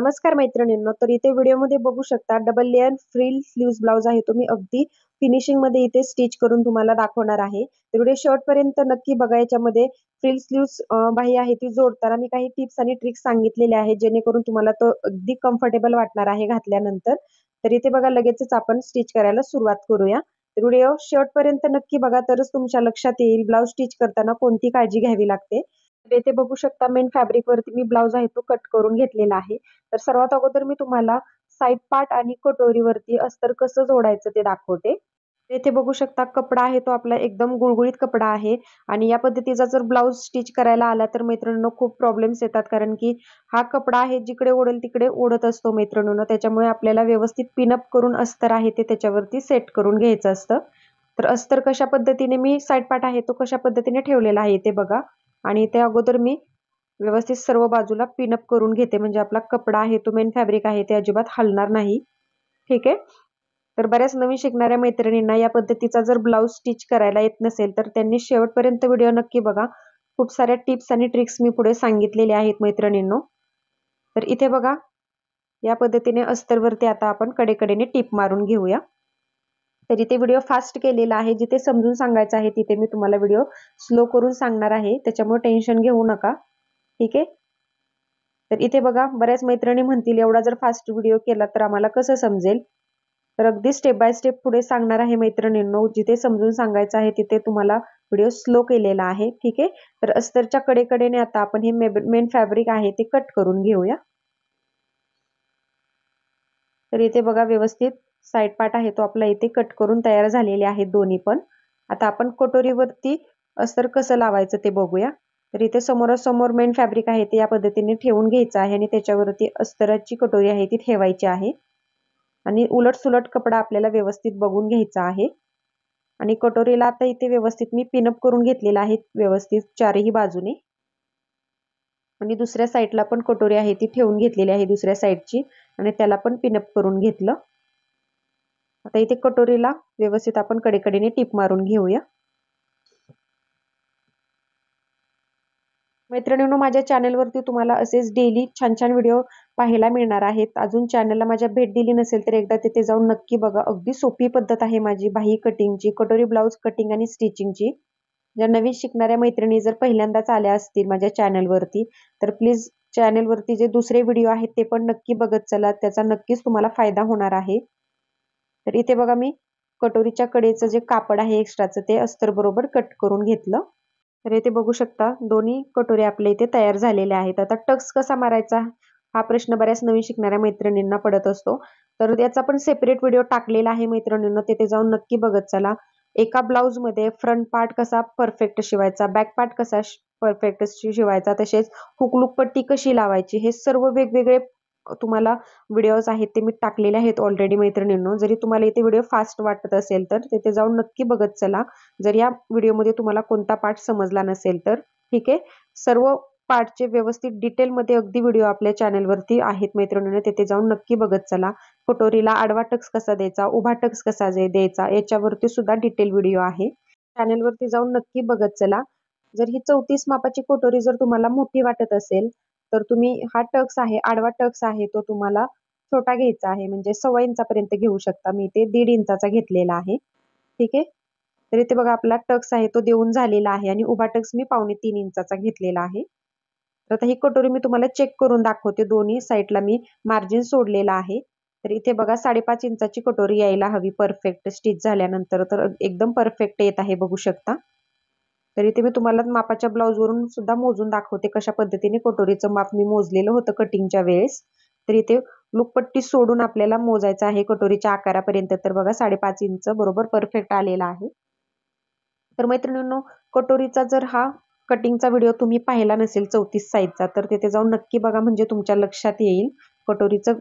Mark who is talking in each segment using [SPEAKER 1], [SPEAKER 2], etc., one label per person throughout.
[SPEAKER 1] नमस्कार मैत्रिणींनो, तर इथे व्हिडिओमध्ये बघू शकता double layer frill sleeves blouse आहे. तो मी अगदी फिनिशिंग मध्ये इथे स्टिच करून तुम्हाला दाखवणार आहे. तर व्हिडिओ शेवटपर्यंत नक्की बघा. याच्यामध्ये फ्रिल स्लीव्स बाही आहे ती जोडताना मी काही टिप्स आणि ट्रिक्स सांगितलेले आहेत, जेणेकरून तुम्हाला तो अगदी कम्फर्टेबल वाटणार आहे घातल्यानंतर. तर इथे बघा, लगेचच आपण स्टिच करायला सुरुवात करूया. तर व्हिडिओ शेवटपर्यंत नक्की बघा, तरच तुमच्या लक्षात येईल ब्लाउज स्टिच करताना कोणती काळजी घ्यावी लागते. तर इथे बघू शकता, मेन फॅब्रिक वरती मी ब्लाउज आहे तो कट करून घेतलेला आहे. तर सर्वात अगोदर मी तुम्हाला साइड पार्ट आणि कटोरीवरती अस्तर कसं जोडायचं ते दाखवते. इथे बघू शकता, कपडा आहे तो आपला एकदम गुळगुळीत कपडा आहे. आणि या पद्धतीचा जर ब्लाउज स्टिच करायला आला तर मैत्रिणींनो खूप प्रॉब्लेम्स येतात, कारण की हा कपडा आहे जिकडे ओढेल तिकडे ओढत असतो मैत्रिणींनो. त्याच्यामुळे आपल्याला व्यवस्थित पिनअप करून अस्तर आहे ते त्याच्यावरती सेट करून घ्यायचं असतं. तर अस्तर कशा पद्धतीने मी साइड पार्ट आहे तो कशा पद्धतीने ठेवलेला आहे ते बघा. आणि ते अगोदर मी व्यवस्थित सर्व बाजूला पिनअप करून घेते, म्हणजे आपला कपडा आहे तो मेन फॅब्रिक आहे ते अजिबात हलणार नाही. ठीक आहे. तर बऱ्याच नवीन शिकणाऱ्या मैत्रिणींना या पद्धतीचा जर ब्लाउज स्टिच करायला येत नसेल तर त्यांनी शेवटपर्यंत व्हिडिओ नक्की बघा. खूप साऱ्या टिप्स आणि ट्रिक्स मी पुढे सांगितलेले आहेत मैत्रिणींनो. तर इथे बघा, या पद्धतीने अस्तरवरती आता आपण कडेकडेने टिप मारून घेऊया. तर इथे व्हिडिओ फास्ट केलेला आहे. जिथे समजून सांगायचं आहे तिथे मी तुम्हाला व्हिडिओ स्लो करून सांगणार आहे, त्याच्यामुळे टेन्शन घेऊ नका. ठीक आहे. तर इथे बघा, बऱ्याच मैत्रिणी म्हणतील एवढा जर फास्ट व्हिडिओ केला तर आम्हाला कसं समजेल. तर अगदी स्टेप बाय स्टेप पुढे सांगणार आहे मैत्रिणींनो. जिथे समजून सांगायचं आहे तिथे तुम्हाला व्हिडिओ स्लो केलेला आहे. ठीक आहे. तर अस्तरच्या कडेकडेने आता आपण हे मेन फॅब्रिक आहे ते कट करून घेऊया. तर इथे बघा, व्यवस्थित साइड पार्ट आहे तो आपला इथे कट करून तयार झालेले आहेत दोन्ही पण. आता आपण कटोरीवरती अस्तर कसं लावायचं ते बघूया. तर इथे समोरासमोर मेन फॅब्रिक आहे ते या पद्धतीने ठेवून घ्यायचं आहे आणि त्याच्यावरती अस्तराची कटोरी आहे ती ठेवायची आहे. आणि उलट सुलट कपडा आपल्याला व्यवस्थित बघून घ्यायचा आहे. आणि कटोरीला आता इथे व्यवस्थित मी पिनअप करून घेतलेला आहे व्यवस्थित चारही बाजूने. आणि दुसऱ्या साईडला पण कटोरी आहे ती ठेवून घेतलेली आहे दुसऱ्या साईडची, आणि त्याला पण पिनअप करून घेतलं. आता इथे कटोरीला व्यवस्थित आपण कडेकडेने टिप मारून घेऊया. मैत्रिणींनो, माझ्या चॅनलवरती तुम्हाला असेच डेली छान छान व्हिडिओ पाहायला मिळणार आहेत. अजून चॅनलला माझ्या भेट दिली नसेल तर एकदा तिथे जाऊन नक्की बघा. अगदी सोपी पद्धत आहे माझी बाही कटिंगची, कटोरी ब्लाउज कटिंग आणि स्टिचिंगची. ज्या नवीन शिकणाऱ्या मैत्रिणी जर पहिल्यांदाच आल्या असतील माझ्या चॅनलवरती तर प्लीज चॅनलवरती जे दुसरे व्हिडिओ आहेत ते पण नक्की बघत चला. त्याचा नक्कीच तुम्हाला फायदा होणार आहे. तर इथे बघा, मी कटोरीच्या कडेचं जे कापड आहे एक्स्ट्राचं ते अस्तर बरोबर कट करून घेतलं. तर इथे बघू शकता, दोन्ही कटोरी आपल्या इथे तयार झालेल्या आहेत. आता टक्स कसा मारायचा हा प्रश्न बऱ्याच नवीन शिकणाऱ्या मैत्रिणींना पडत असतो. तर त्याचा पण सेपरेट व्हिडिओ टाकलेला आहे मैत्रिणींनो, तिथे जाऊन नक्की बघत चला. एका ब्लाउज मध्ये फ्रंट पार्ट कसा परफेक्ट शिवायचा, बॅक पार्ट कसा परफेक्ट शिवायचा, तसेच हुकलूक पट्टी कशी लावायची, हे सर्व वेगवेगळे तुम्हाला व्हिडिओज आहेत ते मी टाकलेले आहेत ऑलरेडी मैत्रिणींनो. जरी तुम्हाला इथे व्हिडिओ फास्ट वाटत असेल तर तिथे जाऊन नक्की बघत चला, जर या व्हिडिओमध्ये तुम्हाला कोणता पार्ट समजला नसेल तर. ठीक आहे. सर्व पार्टचे व्यवस्थित डिटेलमध्ये अगदी व्हिडिओ आपल्या चॅनलवरती आहेत मैत्रिणींनो, तिथे जाऊन नक्की बघत चला. कटोरीला आडवा टक्स कसा द्यायचा, उभा टक्स कसा द्यायचा, याच्यावरती सुद्धा डिटेल व्हिडिओ आहे. चॅनलवरती जाऊन नक्की बघत चला. जर ही 34 मापाची कटोरी जर तुम्हाला मोठी वाटत असेल तर तुम्ही हा टक्स आहे, आडवा टक्स आहे तो तुम्हाला छोटा घ्यायचा आहे, म्हणजे 1.25 इंचापर्यंत घेऊ शकता. मी ते 1.5 इंचाचा घेतलेला आहे. ठीक आहे. तर इथे बघा, आपला टक्स आहे तो देऊन झालेला आहे आणि उभा टक्स मी 2.25 इंचाचा घेतलेला आहे. तर आता ही कटोरी मी तुम्हाला चेक करून दाखवते. दोन्ही साईडला मी मार्जिन सोडलेला आहे. तर इथे बघा, 5.5 इंचाची कटोरी यायला हवी परफेक्ट स्टिच झाल्यानंतर. तर एकदम परफेक्ट येत आहे, बघू शकता. तर इथे मी तुम्हाला मापाच्या ब्लाउजवरून सुद्धा मोजून दाखवते कशा पद्धतीने कटोरीचं माप मी मोजलेलं होतं कटिंगच्या वेळेस. तर इथे लुकपट्टी सोडून आपल्याला मोजायचं आहे कटोरीच्या आकारापर्यंत. तर बघा, 5.5 इंच बरोबर परफेक्ट आलेला आहे. तर मैत्रिणींनो, कटोरीचा जर हा कटिंगचा व्हिडिओ तुम्ही पाहिला नसेल 34 साईजचा तर तिथे जाऊन नक्की बघा, म्हणजे तुमच्या लक्षात येईल कटोरीचं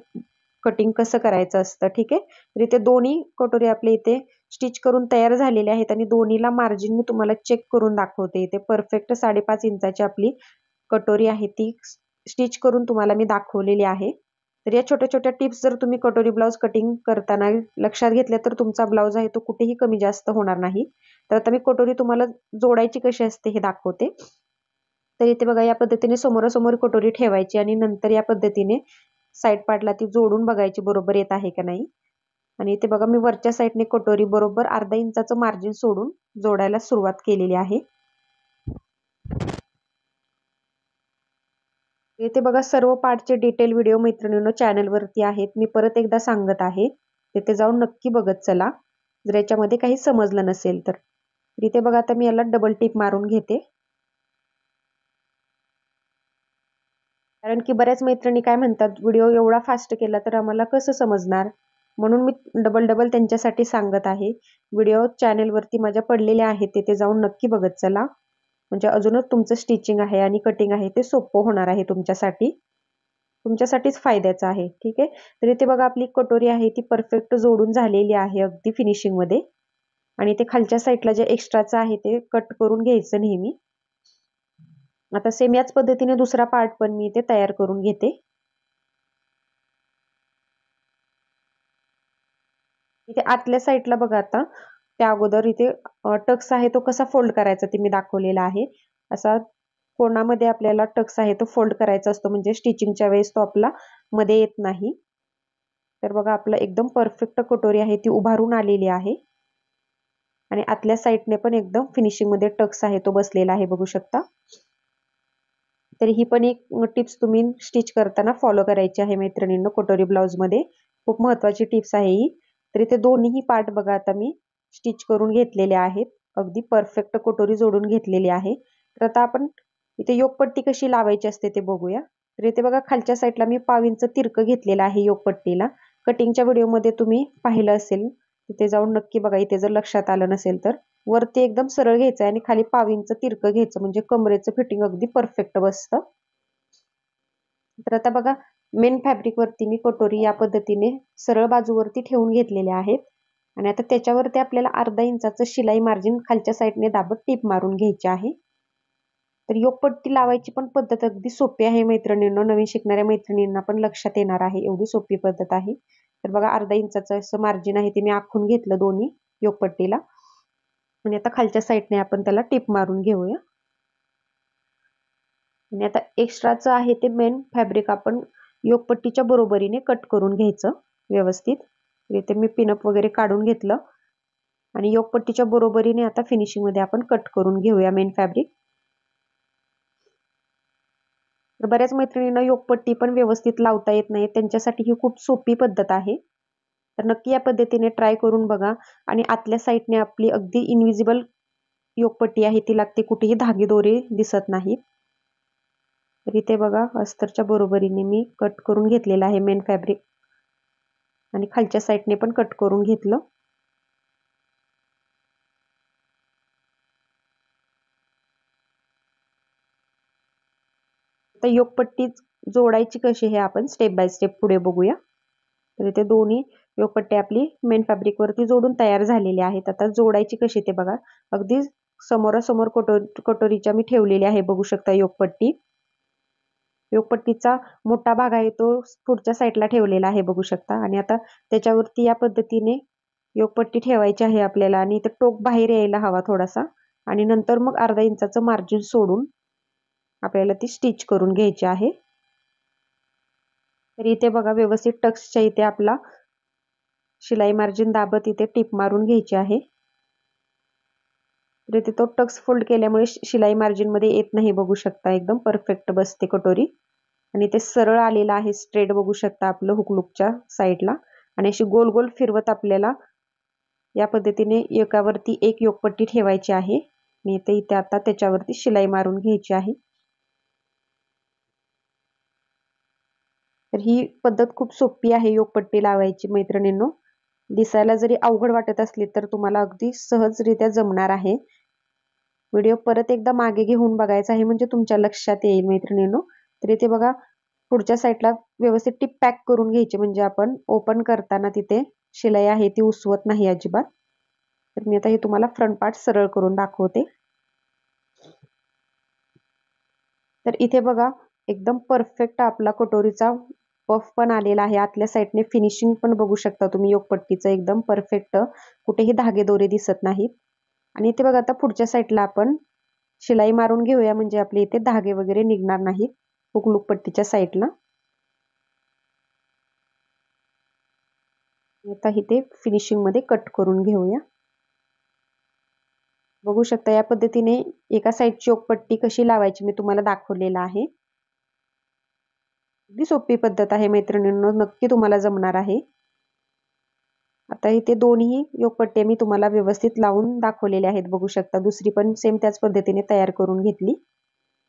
[SPEAKER 1] कटिंग कसं करायचं असतं. ठीक आहे. तर इथे दोन्ही कटोरी आपले इथे स्टिच करून तयार झालेले आहेत आणि दोन्हीला मार्जिन मी तुम्हाला चेक करून दाखवते. इथे परफेक्ट 5.5 इंचाची आपली कटोरी आहे ती स्टिच करून तुम्हाला मी दाखवलेली आहे. तर या छोट्या छोट्या टिप्स जर तुम्ही कटोरी ब्लाउज कटिंग करताना लक्षात घेतल्या तर तुमचा ब्लाउज आहे तो कुठेही कमी जास्त होणार नाही. तर आता मी कटोरी तुम्हाला जोडायची कशी असते हे दाखवते. तर इथे बघा, या पद्धतीने समोरासमोर कटोरी ठेवायची आणि नंतर या पद्धतीने साईड पार्टला ती जोडून बघायची बरोबर येत आहे का नाही. आणि इथे बघा मी वरच्या साईडने कटोरी बरोबर अर्धा इंचाचं मार्जिन सोडून जोडायला सुरुवात केलेली आहे. इथे बघा सर्व पार्टचे डिटेल व्हिडिओ मैत्रिणींनो चॅनलवरती आहेत. मी परत एकदा सांगत आहे, तिथे जाऊन नक्की बघत चला जर याच्यामध्ये काही समजलं नसेल तर. इथे बघा आता मी याला डबल टिप मारून घेते, कारण की बऱ्याच मैत्रिणी काय म्हणतात, व्हिडिओ एवढा फास्ट केला तर आम्हाला कसं समजणार, म्हणून मी डबल डबल त्यांच्यासाठी सांगत आहे. व्हिडिओ चॅनलवरती माझ्या पडलेले आहेत, तिथे जाऊन नक्की बघत चला, म्हणजे अजूनच तुमचं स्टिचिंग आहे आणि कटिंग आहे ते सोपं होणार आहे तुमच्यासाठी, तुमच्यासाठीच फायद्याचं आहे. ठीक आहे. तर इथे बघा आपली कटोरी आहे ती परफेक्ट जोडून झालेली आहे अगदी फिनिशिंग मध्ये. आणि ते खालच्या साईडला जे एक्स्ट्राचं आहे ते कट करून घ्यायचं नेहमी. आता सेम याच पद्धतीने दुसरा पार्ट पण मी इथे तयार करून घेते. इथे आतल्या साईडला बघा आता त्या अगोदर इथे टक्स आहे तो कसा फोल्ड करायचा ते मी दाखवलेला आहे. असा कोणामध्ये आपल्याला टक्स आहे तो फोल्ड करायचा असतो, म्हणजे स्टिचिंगच्या वेळेस तो आपला मध्ये येत नाही. तर बघा आपलं एकदम परफेक्ट कटोरी आहे ती उभारून आलेली आहे. आणि आतल्या साईडने पण एकदम फिनिशिंग मध्ये टक्स आहे तो बसलेला आहे, बघू शकता. तर ही पण एक टिप्स तुम्ही स्टिच करताना फॉलो करायची आहे मैत्रिणींनो, कटोरी ब्लाउज मध्ये खूप महत्त्वाची टिप्स आहे ही. तर इथे दोन्ही पार्ट बघा आता मी स्टिच करून घेतलेले आहेत, अगदी परफेक्ट कटोरी जोडून घेतलेली आहे. तर आता आपण इथे योगपट्टी कशी लावायची असते ते बघूया. तर इथे बघा खालच्या साईडला मी 1/2 इंच तिरकं घेतलेलं आहे योगपट्टीला. कटिंगच्या व्हिडिओमध्ये तुम्ही पाहिलं असेल, तिथे जाऊन नक्की बघा इथे जर लक्षात आलं नसेल तर. वरती एकदम सरळ घ्यायचं आणि खाली 1/2 इंच तिरकं घ्यायचं, म्हणजे कमरेचं फिटिंग अगदी परफेक्ट बसतं. तर आता बघा मेन फॅब्रिक वरती मी कटोरी या पद्धतीने सरळ बाजूवरती ठेवून घेतलेले आहेत. आणि आता त्याच्यावरती आपल्याला अर्धा इंचाचं शिलाई मार्जिन खालच्या साईडने दाबत टीप मारून घ्यायची आहे. तर योगपट्टी लावायची पण पद्धत अगदी सोपी आहे मैत्रिणींनो, नवीन शिकणाऱ्या मैत्रिणींना पण लक्षात येणार आहे, एवढी सोपी पद्धत आहे. तर बघा अर्धा इंचाचं असं मार्जिन आहे ते मी आखून घेतलं दोन्ही योगपट्टीला. आणि आता खालच्या साईडने आपण त्याला टिप मारून घेऊया. आणि आता एक्स्ट्राचं आहे ते मेन फॅब्रिक आपण योगपट्टीच्या बरोबरीने कट करून घ्यायचं व्यवस्थित. इथे मी पिनअप वगैरे काढून घेतलं आणि योगपट्टीच्या बरोबरीने आता फिनिशिंग मध्ये आपण कट करून घेऊया मेन फॅब्रिक. तर बऱ्याच मैत्रिणींना योगपट्टी पण व्यवस्थित लावता येत नाही, त्यांच्यासाठी ही खूप सोपी पद्धत आहे. तर नक्की या पद्धतीने ट्राय करून बघा. आणि आतल्या साईडने आपली अगदी इनविजिबल योगपट्टी आहे ती लागते, कुठेही धागे दोरे दिसत नाहीत. तर इथे बघा अस्तरच्या बरोबरीने मी कट करून घेतलेला आहे मेन फॅब्रिक आणि खालच्या साईडने पण कट करून घेतलं. आता योगपट्टी जोडायची कशी हे आपण स्टेप बाय स्टेप पुढे बघूया. तर इथे दोन्ही योगपट्टी आपली मेन फॅब्रिक वरती जोडून तयार झालेली आहेत. आता जोडायची कशी ते बघा, अगदी समोरासमोर कटोरीच्या मी ठेवलेली आहे, बघू शकता योगपट्टी. योगपट्टीचा मोठा भाग आहे तो पुढच्या साईडला ठेवलेला आहे, बघू शकता. आणि आता त्याच्यावरती या पद्धतीने योगपट्टी ठेवायची आहे आपल्याला आणि इथे टोक बाहेर यायला हवा थोडासा. आणि नंतर मग अर्धा इंचाचं मार्जिन सोडून आपल्याला ती स्टिच करून घ्यायची आहे. तर इथे बघा व्यवस्थित टक्सच्या इथे आपला शिलाई मार्जिन दाबत इथे टिप मारून घ्यायची आहे. तर इथे तो टक्स फोल्ड केल्यामुळे शिलाई मार्जिन मध्ये येत नाही, बघू शकता. एकदम परफेक्ट बसते कटोरी आणि ते सरळ आलेलं आहे स्ट्रेट, बघू शकता आपलं हुकलूकच्या साईडला. आणि अशी गोल गोल फिरवत आपल्याला या पद्धतीने एकावरती एक योगपट्टी ठेवायची आहे आणि इथे आता त्याच्यावरती शिलाई मारून घ्यायची आहे. तर ही पद्धत खूप सोपी आहे योगपट्टी लावायची मैत्रिणींनो. दिसायला जरी अवघड वाटत असली तर तुम्हाला अगदी सहजरित्या जमणार आहे. व्हिडिओ परत एकदा मागे घेऊन बघायचा आहे, म्हणजे तुमच्या लक्षात येईल मैत्रिणींनो. तर इथे बघा पुढच्या साईडला व्यवस्थित टिप पॅक करून घ्यायची, म्हणजे आपण ओपन करताना तिथे शिलाई आहे ती उसवत नाही अजिबात. तर मी आता हे तुम्हाला फ्रंट पार्ट सरळ करून दाखवते. तर इथे बघा एकदम परफेक्ट आपला कटोरीचा पफ पण आलेला आहे. आतल्या साईडने फिनिशिंग पण बघू शकता तुम्ही योगपट्टीचं, एकदम परफेक्ट, कुठेही धागे दोरे दिसत नाहीत. आणि इथे बघा आता पुढच्या साईडला आपण शिलाई मारून घेऊया, म्हणजे आपले इथे धागे वगैरे निघणार नाहीत हुकलूक पट्टीच्या साईडला. आता इथे फिनिशिंग मध्ये कट करून घेऊया. बघू शकता या पद्धतीने एका साईडची ओकपट्टी कशी लावायची मी तुम्हाला दाखवलेलं आहे. अगदी सोपी पद्धत आहे मैत्रिणींनो, नक्की तुम्हाला जमणार आहे. आता इथे दोन्ही योगपट्टे मी तुम्हाला व्यवस्थित लावून दाखवलेले आहेत. बघू शकता दुसरी पण सेम त्याच पद्धतीने तयार करून घेतली.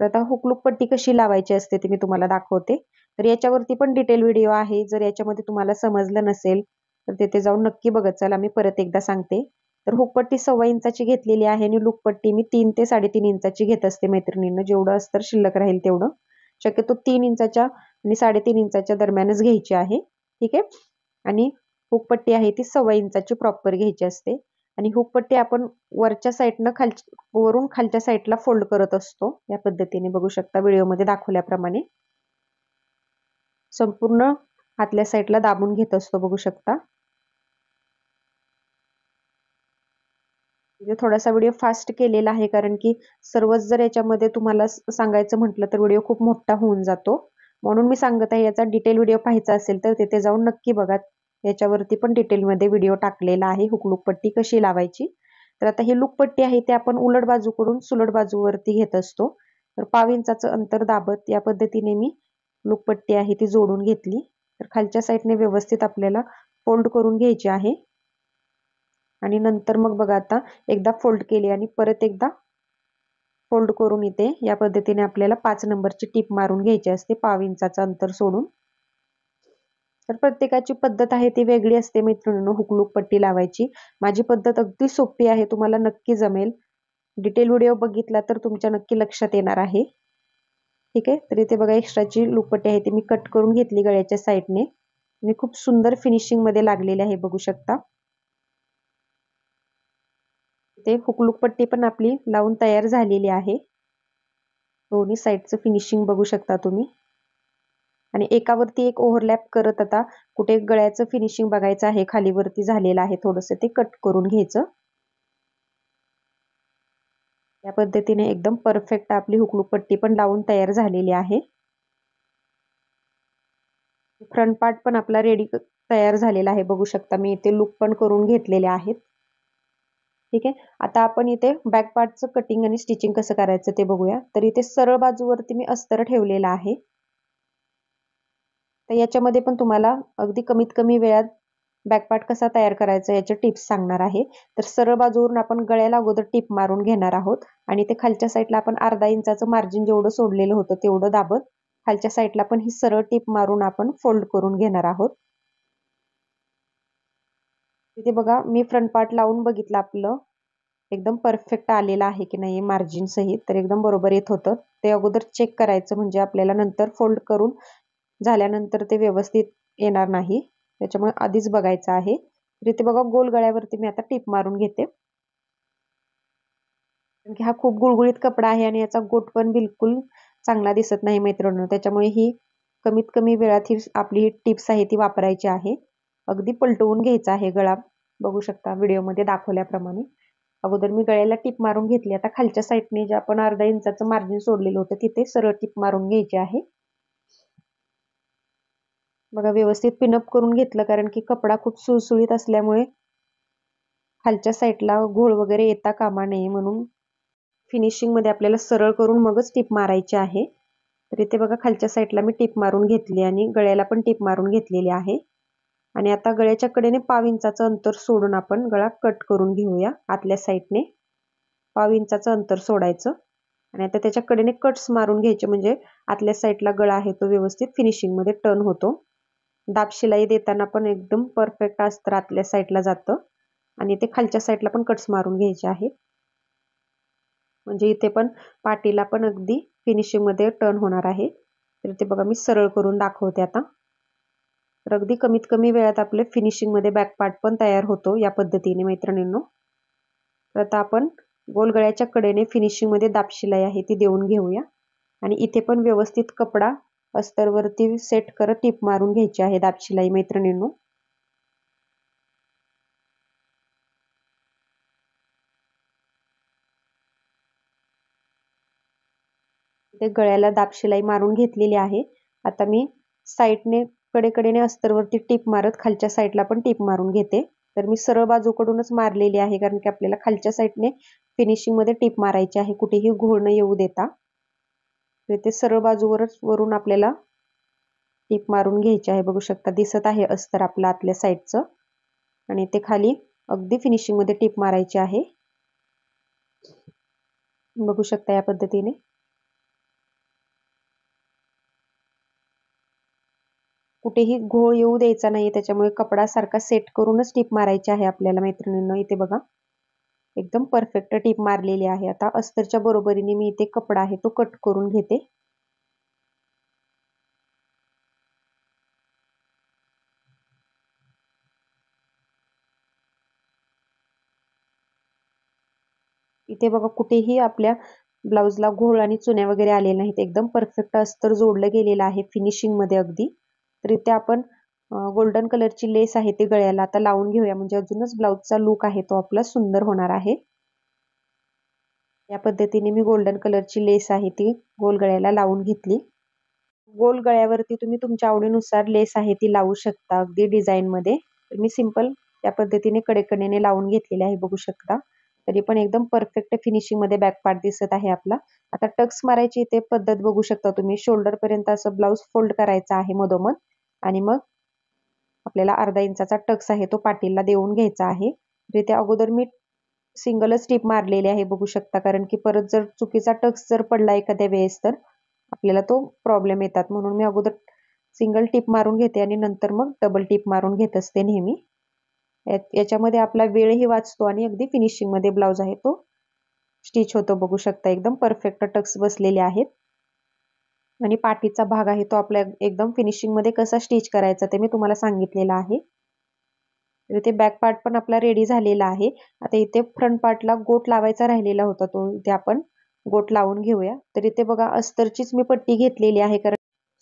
[SPEAKER 1] तर आता हुकलूक पट्टी कशी लावायची असते ती मी तुम्हाला दाखवते. तर याच्यावरती पण डिटेल व्हिडिओ आहे. जर याच्यामध्ये तुम्हाला समजलं नसेल तर तिथे जाऊन नक्की बघत चला. मी परत एकदा सांगते. तर हुकपट्टी 1.25 इंचाची घेतलेली आहे आणि लूकपट्टी मी 3 ते 3.5 इंचाची घेत असते मैत्रिणींना. जेवढं अस्तर शिल्लक राहील तेवढं. शक्यतो 3 इंचाच्या आणि 3.5 इंचाच्या दरम्यानच घ्यायची आहे. ठीक आहे. आणि हुकपट्टी आहे ती 1.25 इंचाची प्रॉपर घ्यायची असते. आणि हुकपट्टी आपण वरच्या साईडनं वरून खालच्या साईडला फोल्ड करत असतो. या पद्धतीने बघू शकता व्हिडिओमध्ये दाखवल्याप्रमाणे संपूर्ण आतल्या साईडला दाबून घेत असतो. बघू शकता. म्हणजे थोडासा व्हिडिओ फास्ट केलेला आहे कारण की सर्वच जर याच्यामध्ये तुम्हाला सांगायचं म्हटलं तर व्हिडिओ खूप मोठा होऊन जातो. म्हणून मी सांगत आहे याचा डिटेल व्हिडिओ पाहायचा असेल तर तिथे जाऊन नक्की बघा. याच्यावरती पण डिटेलमध्ये व्हिडिओ टाकलेला आहे हुक पट्टी कशी लावायची. तर आता ही लूक पट्टी आहे ते आपण उलट बाजूकडून सुलट बाजूवरती घेत असतो. तर 1.5 इंचाचं अंतर दाबत या पद्धतीने मी लूक पट्टी आहे ती जोडून घेतली. तर खालच्या साईडने व्यवस्थित आपल्याला फोल्ड करून घ्यायची आहे. आणि नंतर मग बघा आता एकदा फोल्ड केली आणि परत एकदा फोल्ड करून इथे या पद्धतीने आपल्याला 5 नंबरची टीप मारून घ्यायची असते 1.5 इंचाचं अंतर सोडून. तर प्रत्येकाची पद्धत आहे ती वेगळी असते मैत्रिणींनो हुकलूक पट्टी लावायची. माझी पद्धत अगदी सोपी आहे, तुम्हाला नक्की जमेल. डिटेल व्हिडिओ बघितला तर तुमच्या नक्की लक्षात येणार आहे. ठीक आहे. तर इथे बघा एक्स्ट्राची लूकपट्टी आहे ती मी कट करून घेतली गळ्याच्या साईडने आणि खूप सुंदर फिनिशिंग मध्ये लागलेली आहे. बघू शकता. ते हुकलूक पट्टी पण आपली लावून तयार झालेली आहे. दोन्ही साईडचं फिनिशिंग बघू शकता तुम्ही. आणि एकावरती एक ओव्हरलॅप करत आता कुठे गळ्याचं फिनिशिंग बघायचं आहे, खाली वरती झालेलं आहे थोडंसं ते कट करून घ्यायचं. या पद्धतीने एकदम परफेक्ट आपली हुकलूक पट्टी पण लावून तयार झालेली आहे. फ्रंट पार्ट पण आपला रेडी तयार झालेला आहे. बघू शकता मी इथे लूक पण करून घेतलेले आहेत. ठीक आहे. आता आपण इथे बॅक पार्टचं कटिंग आणि स्टिचिंग कसं करायचं ते बघूया. तर इथे सरळ बाजूवरती मी अस्तर ठेवलेला आहे. तर याच्यामध्ये पण तुम्हाला अगदी कमीत कमी वेळात बॅक पार्ट कसा तयार करायचा याचे टिप्स सांगणार आहे. तर सरळ बाजूवरून आपण गळ्याला अगोदर टिप मारून घेणार आहोत आणि ते खालच्या साईडला आपण अर्धा इंचाचं मार्जिन जेवढं सोडलेलं होतं तेवढं दाबत खालच्या साईडला पण ही सरळ टिप मारून आपण फोल्ड करून घेणार आहोत. तिथे बघा मी फ्रंट पार्ट लावून बघितलं आपलं एकदम परफेक्ट आलेलं आहे की नाही मार्जिन सहित. तर एकदम बरोबर येत होतं. ते अगोदर चेक करायचं म्हणजे आपल्याला नंतर फोल्ड करून झाल्यानंतर ते व्यवस्थित येणार नाही. त्याच्यामुळे आधीच बघायचं आहे. तर इथे बघा गोल गळ्यावरती मी आता टीप मारून घेते. कारण की हा खूप गुळगुळीत कपडा आहे आणि याचा गोट पण बिलकुल चांगला दिसत नाही मैत्रिणींनो. त्याच्यामुळे ही कमीत कमी वेळात ही आपली ही टिप्स आहे ती वापरायची आहे. अगदी पलटवून घ्यायचा आहे गळा. बघू शकता व्हिडिओमध्ये दाखवल्याप्रमाणे. अगोदर मी गळ्याला टिप मारून घेतली. आता खालच्या साईडने जे आपण अर्धा इंचाचं मार्जिन सोडलेलं होतं तिथे सरळ टिप मारून घ्यायची आहे. बघा व्यवस्थित पिनअप करून घेतलं कारण की कपडा खूप सुळसुळीत असल्यामुळे खालच्या साईडला घोळ वगैरे येता कामा नये म्हणून फिनिशिंग मध्ये आपल्याला सरळ करून मगच टिप मारायची आहे. तर इथे बघा खालच्या साईडला मी टिप मारून घेतली आणि गळ्याला पण टिप मारून घेतलेली आहे. आणि आता गळ्याच्या कडेने 1.5 इंचाचं अंतर सोडून आपण गळा कट करून घेऊया. आतल्या साईडने 1.5 इंचाचं अंतर सोडायचं आणि आता त्याच्या कडेने कट्स मारून घ्यायचे म्हणजे आतल्या साईडला गळा आहे तो व्यवस्थित फिनिशिंग मध्ये टर्न होतो. दाब शिलाई देताना पण एकदम परफेक्ट अस्तर आतल्या साईडला जातं आणि ते खालच्या साईडला पण कट्स मारून घ्यायचे आहेत. म्हणजे इथे पण पाठीला पण अगदी फिनिशिंग मध्ये टर्न होणार आहे. तर ते बघा मी सरळ करून दाखवते आता. तर अगदी कमीत कमी वेळात आपले फिनिशिंग मध्ये बॅक पार्ट पण तयार होतो या पद्धतीने मैत्रिणींनो. तर आता आपण गोल गळ्याच्या कडेने फिनिशिंग मध्ये दाब शिलाई आहे ती देऊन घेऊया आणि इथे पण व्यवस्थित कपडा अस्तरवरती सेट करत टीप मारून घ्यायची आहे दाब शिलाई मैत्रिणींनो. इथे गळ्याला दाब शिलाई मारून घेतलेली आहे. आता मी साईडने कडेकडेने अस्तरवरती टिप मारत खालच्या साईडला पण टिप मारून घेते. तर मी सरळ बाजूकडूनच मारलेली आहे, कारण की आपल्याला खालच्या साईडने फिनिशिंग मध्ये टिप मारायची आहे, कुठेही घोळ न येऊ देता. तर इथे सरळ बाजूवरच वरून आपल्याला टिप मारून घ्यायची आहे. बघू शकता दिसत आहे अस्तर आपलं आतल्या साईडचं, आणि ते खाली अगदी फिनिशिंग मध्ये टिप मारायची आहे. बघू शकता या पद्धतीने. कुठेही घोळ येऊ द्यायचा नाही, त्याच्यामुळे कपडा सारखा सेट करूनच टिप मारायची आहे आपल्याला मैत्रिणींनो. इथे बघा एकदम परफेक्ट टिप मारलेली आहे. आता अस्तरच्या बरोबरीने मी इथे कपडा आहे तो कट करून घेते. इथे बघा कुठेही आपल्या ब्लाउजला घोळ आणि चुन्या वगैरे आलेल्या नाहीत, एकदम परफेक्ट अस्तर जोडलं गेलेलं आहे फिनिशिंग मध्ये अगदी. तर इथे आपण गोल्डन कलरची लेस आहे ती गळ्याला आता लावून घेऊया, म्हणजे अजूनच ब्लाउजचा लुक आहे तो आपला सुंदर होणार आहे. या पद्धतीने मी गोल्डन कलरची लेस आहे ती गोल गळ्याला लावून घेतली. गोल गळ्यावरती तुम्ही तुमच्या आवडीनुसार लेस आहे ती लावू शकता अगदी डिझाईन मध्ये. तर मी सिंपल या पद्धतीने कडेकडेने लावून घेतलेले आहे, बघू शकता. तरी पण एकदम परफेक्ट फिनिशिंग मध्ये बॅक पार्ट दिसत आहे आपला. आता टक्स मारायची इथे पद्धत बघू शकता तुम्ही. शोल्डर पर्यंत असं ब्लाउज फोल्ड करायचा आहे मधोमध, आणि मग आपल्याला अर्धा इंचाचा टक्स आहे तो पाठीला देऊन घ्यायचा आहे. इथे अगोदर मी सिंगलच टिप मारलेली आहे, बघू शकता, कारण की परत जर चुकीचा टक्स जर पडला एखाद्या वेळेस तर आपल्याला तो प्रॉब्लेम येतात. म्हणून मी अगोदर सिंगल टिप मारून घेते आणि नंतर मग डबल टिप मारून घेत असते नेहमी. याच्यामध्ये आपला वेळही वाचतो आणि अगदी फिनिशिंग मध्ये ब्लाउज आहे तो स्टिच होतो. बघू शकता एकदम परफेक्ट टक्स बसलेले आहेत. आणि पाठीचा भाग आहे तो आपल्या एकदम फिनिशिंग मध्ये कसा स्टिच करायचा ते मी तुम्हाला सांगितलेलं आहे. तर इथे बॅक पार्ट पण आपला रेडी झालेला आहे. आता इथे फ्रंट पार्टला गोट लावायचा राहिलेला होता, तो इथे आपण गोट लावून घेऊया. तर इथे बघा अस्तरचीच मी पट्टी घेतलेली आहे, कारण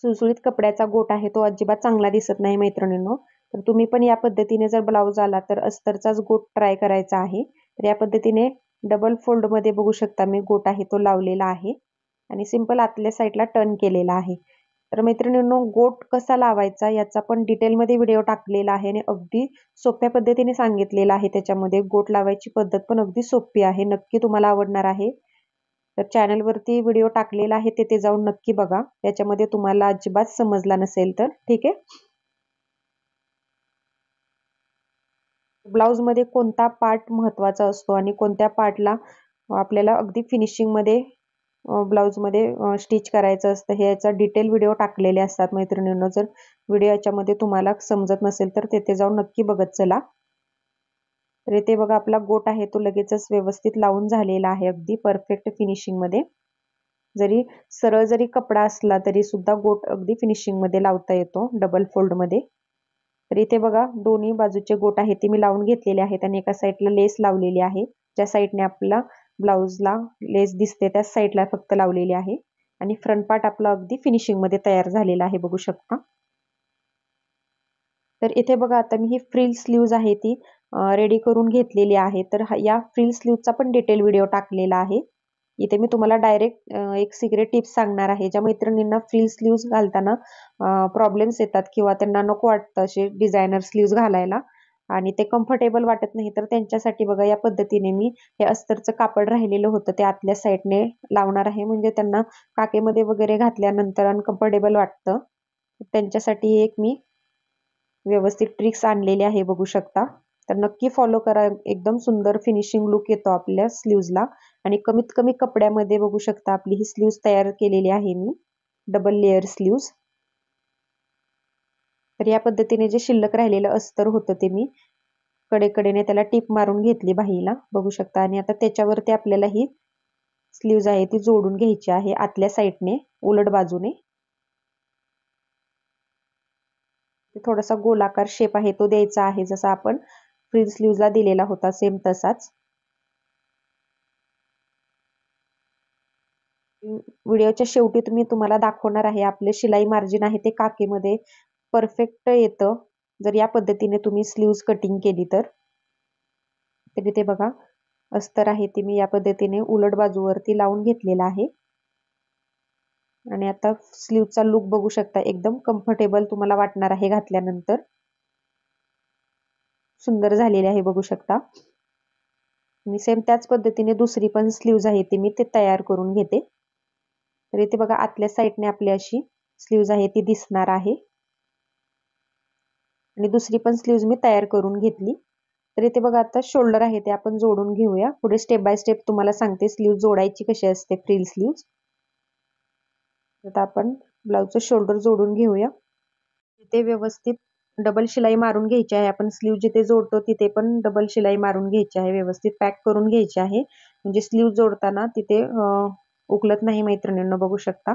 [SPEAKER 1] सुळसुळीत कपड्याचा गोट आहे तो अजिबात चांगला दिसत नाही मैत्रिणींनो. तर तुम्ही पण या पद्धतीने जर ब्लाउज आला तर अस्तरचाच गोट ट्राय करायचा आहे. तर या पद्धतीने डबल फोल्ड मध्ये बघू शकता मी गोट आहे तो लावलेला आहे आणि सिंपल आतल्या साईडला टर्न केलेला आहे. तर मैत्रिणींनो गोट कसा लावायचा याचा पण डिटेलमध्ये व्हिडिओ टाकलेला आहे आणि अगदी सोप्या पद्धतीने सांगितलेलं आहे. त्याच्यामध्ये गोट लावायची पद्धत पण अगदी सोपी आहे, नक्की तुम्हाला आवडणार आहे. तर चॅनलवरती व्हिडिओ टाकलेला आहे, ते जाऊन नक्की बघा. त्याच्यामध्ये तुम्हाला अजिबात समजला नसेल तर ठीक आहे. ब्लाउज मध्ये कोणता पार्ट महत्वाचा असतो आणि कोणत्या पार्टला आपल्याला अगदी फिनिशिंग मध्ये ब्लाउज मध्ये स्टिच करायचं असतं, हे याचा डिटेल व्हिडिओ टाकलेले असतात मैत्रिणींनो. जर व्हिडिओ याच्यामध्ये तुम्हाला समजत नसेल तर तेथे जाऊन नक्की बघत चला. तर इथे बघा आपला गोट आहे तो लगेचच व्यवस्थित लावून झालेला आहे अगदी परफेक्ट फिनिशिंग मध्ये. जरी सरळ जरी कपडा असला तरी सुद्धा गोट अगदी फिनिशिंग मध्ये लावता येतो डबल फोल्ड मध्ये. तर इथे बघा दोन्ही बाजूचे गोट आहेत ते मी लावून घेतलेले आहेत आणि एका साईडला लेस लावलेली आहे. ज्या साईडने आपला ब्लाउजला लेस दिसते त्या साईडला फक्त लावलेली आहे आणि फ्रंट पार्ट आपला अगदी फिनिशिंग मध्ये तयार झालेला आहे, बघू शकता. तर इथे बघा आता मी ही फ्रिल स्लीव्ज आहे ती रेडी करून घेतलेली आहे. तर या फ्रिल स्लीव्हचा पण डिटेल व्हिडिओ टाकलेला आहे. इथे मी तुम्हाला डायरेक्ट एक सिक्रेट टिप्स सांगणार आहे. ज्या मैत्रिणींना फ्रिल स्लीव्ज घालताना प्रॉब्लेम्स येतात किंवा त्यांना नको वाटतं असे डिझायनर स्लीव्ज घालायला आणि ते कम्फर्टेबल वाटत नाही, तर त्यांच्यासाठी बघा या पद्धतीने मी हे अस्तरचं कापड राहिलेलं होतं ते आतल्या साईडने लावणार आहे, म्हणजे त्यांना काकेमध्ये वगैरे घातल्यानंतर अनकम्फर्टेबल वाटतं. त्यांच्यासाठी एक मी व्यवस्थित ट्रिक्स आणलेली आहे, बघू शकता. तर नक्की फॉलो करा, एकदम सुंदर फिनिशिंग लुक येतो आपल्या स्लीव्जला आणि कमीत कमी कपड्यामध्ये बघू शकता आपली ही स्लीव्ज तयार केलेली आहे मी, डबल लेअर स्लीव्ज. तर या पद्धतीने जे शिल्लक राहिलेलं अस्तर होतं ते मी कडेकडेने त्याला टिप मारून घेतली बाहीला, बघू शकता. आणि आता त्याच्यावरती आपल्याला ही स्लीव्ज आहे ती जोडून घ्यायची आहे आतल्या साईडने उलट बाजूने. थोडासा गोलाकार शेप आहे तो द्यायचा आहे, जसा आपण फ्रिल स्लीव्जला दिलेला होता सेम तसाच. व्हिडिओच्या शेवटी तुम्हाला दाखवणार आहे आपले शिलाई मार्जिन आहे ते काकेमध्ये परफेक्ट येतं जर या पद्धतीने तुम्ही स्लीव्ज कटिंग केली तर. तर इथे बघा अस्तर आहे ते मी या पद्धतीने उलट बाजूवरती लावून घेतलेला आहे. आणि आता स्लीवचा लुक बघू शकता, एकदम कम्फर्टेबल तुम्हाला वाटणार आहे घातल्यानंतर. सुंदर झालेली आहे बघू शकता. आणि सेम त्याच पद्धतीने दुसरी पण स्लीव्ज आहे ती मी ते तयार करून घेते. तर इथे बघा आतल्या साईडने आपली अशी स्लीव्ज आहे ती दिसणार आहे. आणि दुसरी पण स्लीव्ज मी तयार करून घेतली. तर इथे बघा आता शोल्डर आहे ते आपण जोडून घेऊया. पुढे स्टेप बाय स्टेप तुम्हाला सांगते स्लीव्ह जोडायची कशी असते, फ्रिल स्लीव्ज. आता आपण ब्लाउजचं शोल्डर जोडून घेऊया. तिथे व्यवस्थित डबल शिलाई मारून घ्यायची आहे. आपण स्लीव्ह जिथे जोडतो तिथे पण डबल शिलाई मारून घ्यायची आहे. व्यवस्थित पॅक करून घ्यायची आहे. म्हणजे स्लीव्ह जोडताना तिथे उकलत नाही मैत्रिणींनो, बघू शकता.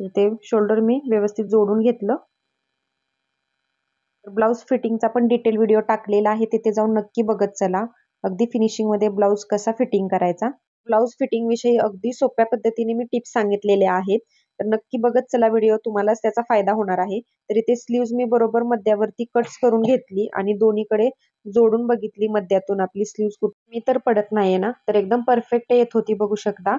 [SPEAKER 1] ते शोल्डर मी व्यवस्थित जोडून घेतलं. ब्लाउज फिटिंगचा पण डिटेल व्हिडिओ टाकलेला आहे, तिथे जाऊन नक्की बघत चला. अगदी फिनिशिंग मध्ये ब्लाउज कसा फिटिंग करायचा. ब्लाउज फिटिंग विषयी अगदी सोप्या पद्धतीने मी टिप्स सांगितलेले आहेत. तर नक्की बघत चला व्हिडिओ, तुम्हालाच त्याचा फायदा होणार आहे. तर इथे स्लीव्ज मी बरोबर मध्यावरती कट्स करून घेतली आणि दोन्हीकडे जोडून बघितली मध्यातून आपली स्लीव्ज कुठे मी तर पडत नाहीये ना, तर एकदम परफेक्ट येत होती बघू शकता.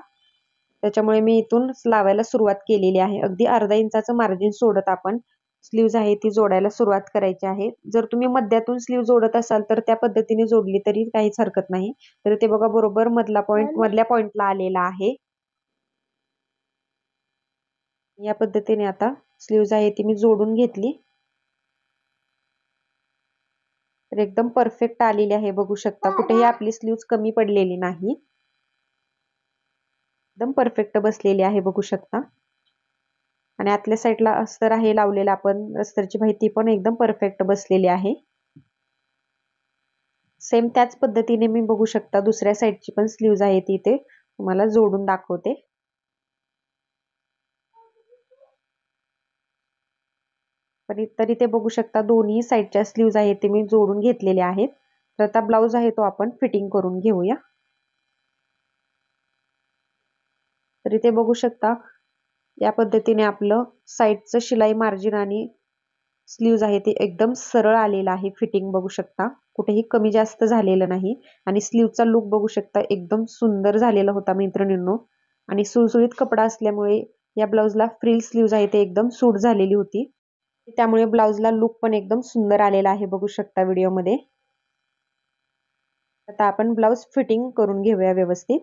[SPEAKER 1] त्याच्यामुळे मी इथून लावायला सुरुवात केलेली आहे. अगदी अर्धा इंचाचं मार्जिन सोडत आपण स्लीव्ज आहे ती जोडायला सुरुवात करायची आहे. जर तुम्ही मध्यातून स्लीव्ह जोडत असाल तर त्या पद्धतीने जोडली तरी काहीच हरकत नाही. तर ते बघा बरोबर मधल्या पॉइंटला आलेला आहे. या पद्धतीने आता स्लीव्ज आहे ती मी जोडून घेतली. तर एकदम परफेक्ट आलेली आहे बघू शकता. कुठेही आपली स्लीव्ज कमी पडलेली नाही. एकदम परफेक्ट बसलेली आहे बघू शकता. आणि आतल्या साईडला अस्तर आहे लावलेला आपण, अस्तरची माहिती पण एकदम परफेक्ट बसलेली आहे. सेम त्याच पद्धतीने मी बघू शकता दुसऱ्या साईडची पण स्लीव्ज आहे ती इथे तुम्हाला जोडून दाखवते. तरी ते बघू शकता दोन्ही साईडच्या स्लीव्ज आहेत ते मी जोडून घेतलेले आहेत. तर आता ब्लाउज आहे तो आपण फिटिंग करून घेऊया. तर इथे बघू शकता या पद्धतीने आपलं साईडचं शिलाई मार्जिन आणि स्लीव्ज आहे ते एकदम सरळ आलेलं आहे. फिटिंग बघू शकता कुठेही कमी जास्त झालेलं नाही. आणि स्लीव्हचा लुक बघू शकता एकदम सुंदर झालेला होता मैत्रिणींनो. आणि सुळसुळीत कपडा असल्यामुळे या ब्लाउजला फ्रिल स्लीव्ज आहे ते एकदम सूट झालेली होती. त्यामुळे ब्लाउजला लुक पण एकदम सुंदर आलेला आहे बघू शकता व्हिडिओमध्ये. आता आपण ब्लाउज फिटिंग करून घेऊया व्यवस्थित.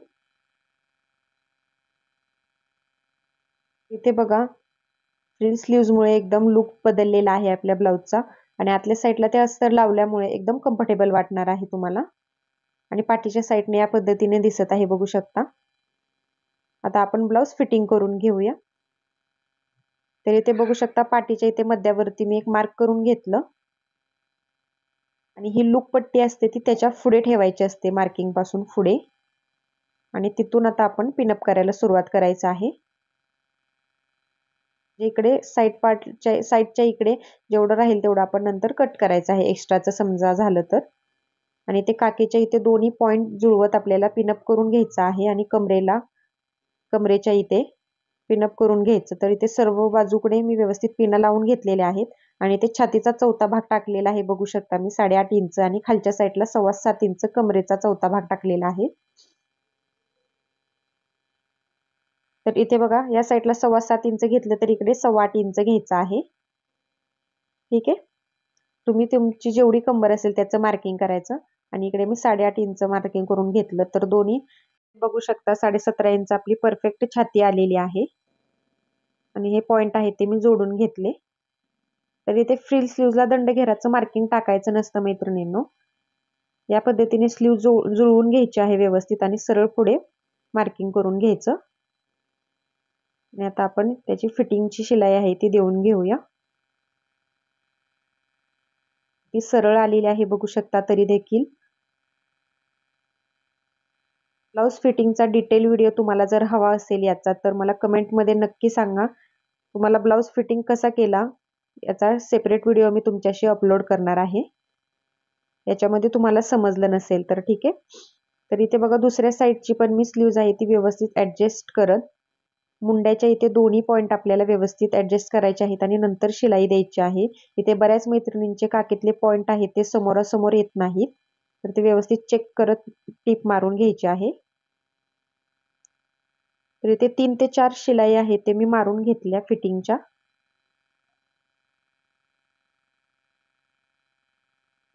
[SPEAKER 1] इथे बघा फ्रिल स्लीव्ज मुळे एकदम लुक बदललेला आहे आपल्या ब्लाउजचा. आणि आतल्या साईडला ते अस्तर लावल्यामुळे एकदम कम्फर्टेबल वाटणार आहे तुम्हाला. आणि पाठीच्या साईडने या पद्धतीने दिसत आहे बघू शकता. आता आपण ब्लाउज फिटिंग करून घेऊया. तर इथे बघू शकता पाठीच्या इथे मध्यावरती मी एक मार्क करून घेतलं. आणि ही लूक पट्टी असते ती त्याच्या पुढे ठेवायची असते, मार्किंग पासून पुढे. आणि तिथून आता आपण पिनअप करायला सुरुवात करायचं आहे. इकडे साईडच्या इकडे जेवढं राहील तेवढं आपण नंतर कट करायचं आहे, एक्स्ट्राचं समजा झालं तर. आणि ते काकेच्या इथे दोन्ही पॉइंट जुळवत आपल्याला पिनअप करून घ्यायचं आहे. आणि कमरेच्या इथे पिनअप करून घ्यायचं. तर इथे सर्व बाजूकडे मी व्यवस्थित पिन लावून घेतलेले आहेत. आणि ते छातीचा चौथा भाग टाकलेला आहे बघू शकता मी 8.5 इंच. आणि खालच्या साईडला 7.25 इंच कमरेचा चौथा भाग टाकलेला आहे. तर इथे बघा या साईडला 7.25 इंच घेतलं तर इकडे 8.25 इंच घ्यायचं आहे. ठीक आहे. तुम्ही तुमची जेवढी कंबर असेल त्याचं मार्किंग करायचं. आणि इकडे मी 8.5 इंच मार्किंग करून घेतलं. तर दोन्ही बघू शकता 17.5 इंच आपली परफेक्ट छाती आलेली आहे. आणि हे पॉइंट आहे ते मी जोडून घेतले. तर इथे फ्रिल स्लीव्हजला दंडघेराचं मार्किंग टाकायचं नसतं मैत्रिणींनो. या पद्धतीने स्लीव्ह जुळवून घ्यायची आहे व्यवस्थित आणि सरळ पुढे मार्किंग करून घ्यायचं. आणि आता आपण त्याची फिटिंगची शिलाई आहे ती देऊन घेऊया. ती सरळ आलेली आहे बघू शकता तरी देखील. ब्लाउज फिटिंगचा डिटेल व्हिडिओ तुम्हाला जर हवा असेल याचा तर मला कमेंटमध्ये नक्की सांगा. तुम्हाला ब्लाउज फिटिंग कसा केला याचा सेपरेट व्हिडिओ मी तुमच्याशी अपलोड करणार आहे. याच्यामध्ये तुम्हाला समजलं नसेल तर ठीक आहे. तर इथे बघा दुसऱ्या साईडची पण मी स्लीव्ज आहे ती व्यवस्थित ऍडजस्ट करत मुंड्याच्या इथे दोन्ही पॉइंट आपल्याला व्यवस्थित ऍडजस्ट करायचे आहेत आणि नंतर शिलाई द्यायची आहे. इथे बऱ्याच मैत्रिणींचे काकीतले पॉइंट आहेत ते समोरासमोर येत नाहीत. तर ते व्यवस्थित चेक करत टीप मारून घ्यायची आहे. तर इथे 3 ते 4 शिलाई आहेत ते मी मारून घेतल्या फिटिंगच्या.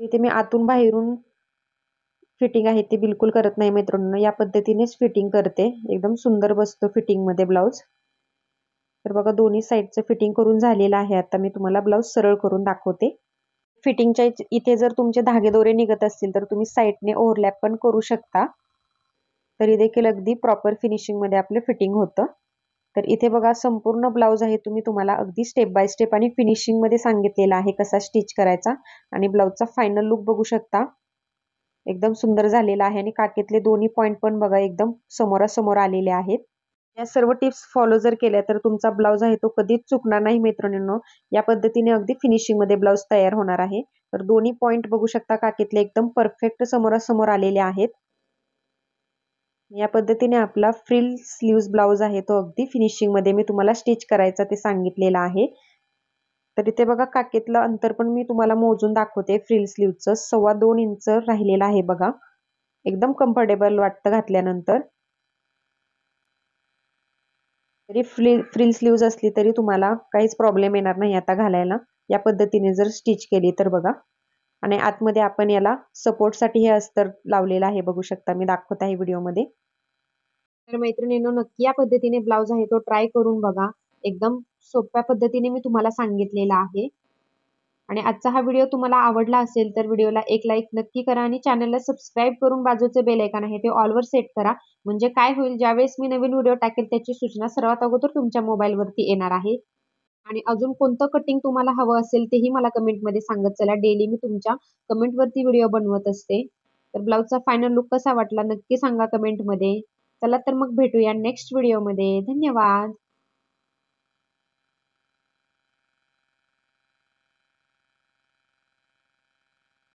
[SPEAKER 1] इथे मी आतून बाहेरून फिटिंग आहे ती बिलकुल करत नाही मैत्रिणींनो, या पद्धतीनेच फिटिंग करते. एकदम सुंदर बसतो फिटिंगमध्ये ब्लाउज. तर बघा दोन्ही साईडचं फिटिंग करून झालेलं आहे. आता मी तुम्हाला ब्लाउज सरळ करून दाखवते. फिटिंगच्या इथे जर तुमचे धागेदोरे निघत असतील तर तुम्ही साईडने ओव्हरलॅप पण करू शकता. तरी देखील अगदी प्रॉपर फिनिशिंगमध्ये आपलं फिटिंग होतं. तर इथे बघा संपूर्ण ब्लाउज आहे तुम्हाला अगदी स्टेप बाय स्टेप आणि फिनिशिंगमध्ये सांगितलेला आहे कसा स्टिच करायचा आणि ब्लाउजचा फायनल लुक बघू शकता. एकदम सुंदर झालेला आहे आणि काठीतले दोन्ही पॉइंट पण बघा एकदम समोरासमोर आलेले आहेत. या सर्व टिप्स फॉलो जर केल्या तर तुमचा ब्लाउज आहे तो कधीच चुकणार नाही मैत्रिणींनो. या पद्धतीने अगदी फिनिशिंगमध्ये ब्लाउज तयार होणार आहे. तर दोन्ही पॉइंट बघू शकता काठीतले एकदम परफेक्ट समोरासमोर आलेले आहेत. या पद्धतीने आपला फ्रिल स्लीव्स ब्लाउज आहे तो अगदी फिनिशिंगमध्ये मी तुम्हाला स्टिच करायचा ते सांगितलेलं आहे. तर इथे बघा काठीतलं अंतर पण मी तुम्हाला मोजून दाखवते. फ्रिल स्लीव्हचं 2.25 इंच राहिलेलं आहे बघा. एकदम कम्फर्टेबल वाटतं घातल्यानंतर. तरी फ्रिल स्लीव्ज असली तरी तुम्हाला काहीच प्रॉब्लेम येणार नाही आता घालायला. या पद्धतीने जर स्टिच केली तर बघा. आणि आतमध्ये आपण याला सपोर्टसाठी हे अस्तर लावलेलं आहे बघू शकता. मी दाखवत आहे व्हिडिओमध्ये. तर मैत्रिणींनो नक्की या पद्धतीने ब्लाउज आहे तो ट्राय करून बघा. एकदम सोप्या पद्धतीने मी तुम्हाला सांगितलेला आहे. आणि आजचा हा व्हिडिओ तुम्हाला आवडला असेल तर व्हिडिओला एक लाईक नक्की करा आणि चॅनलला सबस्क्राईब करून बाजूचे बेल आयकॉन आहे ते ऑलवर सेट करा. म्हणजे काय होईल ज्यावेळेस मी नवीन व्हिडिओ टाकेल त्याची सूचना सर्वात अगोदर तुमच्या मोबाईलवरती येणार आहे. आणि अजून कोणतं कटिंग तुम्हाला हवं असेल तेही मला कमेंटमध्ये सांगत चला. डेली मी तुमच्या कमेंटवरती व्हिडिओ बनवत असते. तर ब्लाउजचा फायनल लुक कसा वाटला नक्की सांगा कमेंटमध्ये. चला तर मग भेटूया नेक्स्ट व्हिडिओमध्ये. धन्यवाद.